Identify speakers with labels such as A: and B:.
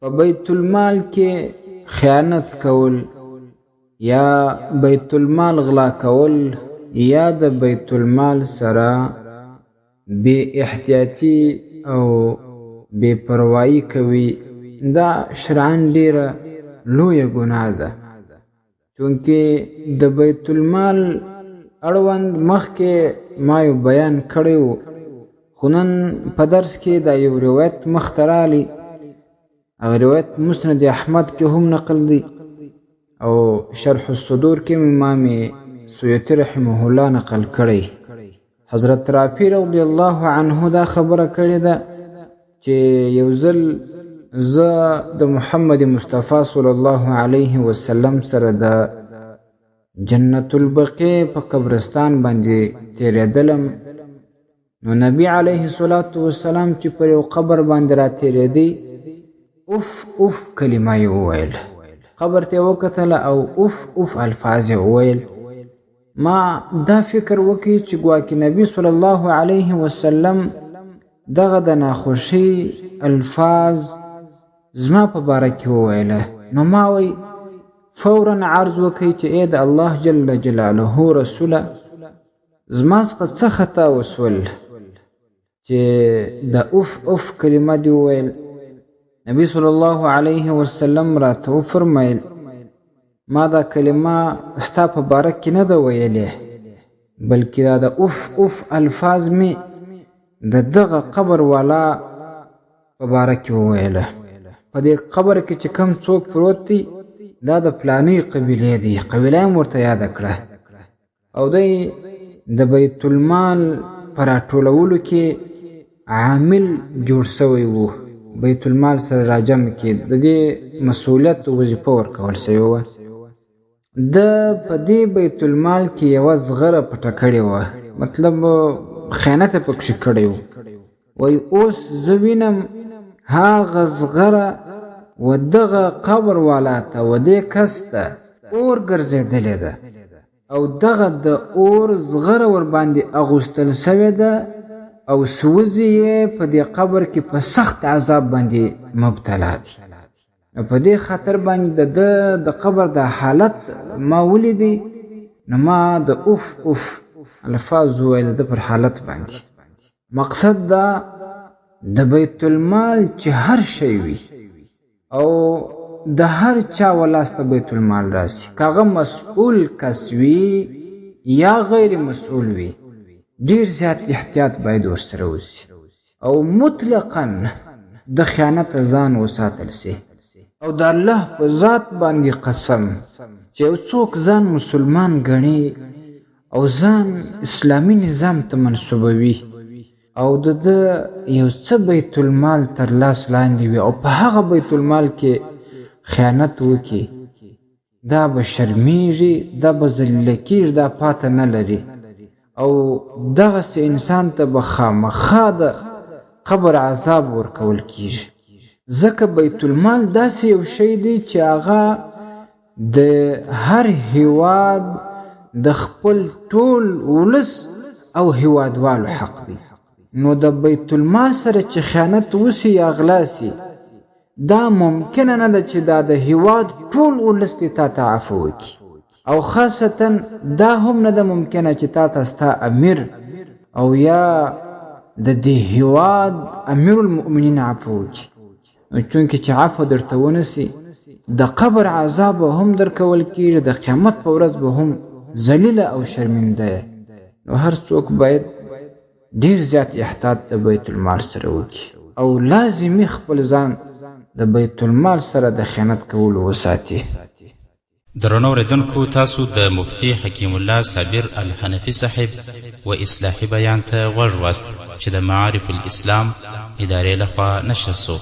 A: په بیت المال کې خیانت کول یا بیت المال غلا کول یا د بیت المال سره بے احتیاطی او بے پروايي کوي دا شرعاً ډیره لویه ګناه ده، چونکې د بیت المال اړوند مخکې ما یو بیان کړی و، خو نن په درس کې دا یو روایت مخته رالی. هغه روایت مسند احمد کې هم نقل دی او شرح الصدور کې امام سیوطي رحمه الله نقل کړی. حضرت رافع رضی الله عنه دا خبره کړې ده چې یو ځل زه د محمد مصطفی صلی الله علیه وسلم سره د جنت البقیع په قبرستان باندې تیرېدلم، نو نبی علیه الصلاة والسلام چې پر یو قبر باندې را تیرېدی اف اف کلمه یې وویل، قبر ته وکتله او اف اف الفاظ یې وویل. ما دا فکر وکړ چې ګواکې نبی صلی الله علیه وسلم دغه د ناخوشۍ الفاظ زما په باره کې وویله. نو ما وی فورا عرض وکړ چې ای د الله جل جلاله رسوله، زما څخه څه خطا وسول چې د اف اف کلمه دې وویل؟ نبی صلی الله علیه وسلم راته وفرمیل ما دا کلمه ستا په باره کې نه ده ویلې، بلکې دا د اف اف الفاظ مې د دغه قبر والا په باره کې وویله. په دې قبر کې چې کم څوک پروت دی دا د فلاني قبیلې دی، قبیله یې ورته یاده کړه او دی د بیت المال په راټولولو کې عامل جوړ سوی و، بیت المال سره راجمع کې د دې مسؤلیت وظیفه ورکول سوی وه. د په دې بیت المال کې یوه زغره پټه کړې وه، مطلب خیانت یې پکښې کړی و. وایي اوس زه وینم هغه زغره و دغه قبر والا ته و دې کس ته اور ګرځېدلې ده او دغه د اور زغره ورباندې اغوستل سوې ده او سوزي یې په دې قبر کې په سخت عذاب باندې مبتلا دي. په دې خاطر باندې د قبر د حالت ما ولیدي، نو ما د اوف اوف الفاظ وویل د پر حالت باندې. مقصد دا د بیت المال چې هر شی وي او د هر چا ولاسته بیت المال راسي، کاغه مسؤول کس وي یا غیر مسؤول وي، ډیر زیات احتیاط باید ورسره وشي او مطلقاً د خیانت ځان وساتل سي. او د الله په ذات باندې قسم چې یو څوک ځان مسلمان ګڼي او ځان اسلامي نظام ته منسوبوي او د یو څه بیت المال تر لاس لاندې وي او په هغه بیت المال کې خیانت وکړي، دا به شرمیږي، دا به ذلیله کېږي، دا پاته نه لري او دغسې انسان ته به خامخا د قبر عذاب ورکول کېږي. ځکه بیت المال داسې یو شی دی چې هغه د هر هیواد د خپل ټول ولس او هیوادوالو حق دی. نو د بیت المال سره چې خیانت وسي یا غلا سي، دا ممکنه نه ده چې دا د هیواد ټول ولس دې تا ته عفو وکړي او خاصتا دا هم نه ده ممکنه چې تا ته ستا امیر او یا د دې هیواد امیر المؤمنین عفو وکړي. چونکې چې عفو درته ونسي د قبر عذاب هم درکول کېږي، د قیامت په ورځ به هم ذلیله او شرمنده. نو هر څوک باید ډیر زیات احتیاط د بیت المال سره وکړي او لازمي خپل ځان د بیت المال سره د خیانت کولو وساتي.
B: درنو اوریدونکو، تاسو د مفتي حکیم الله صابر الحنفي صاحب و اصلاحي بیان ته غوږ واست چې د معارف الاسلام ادارې لخوا نشر سو.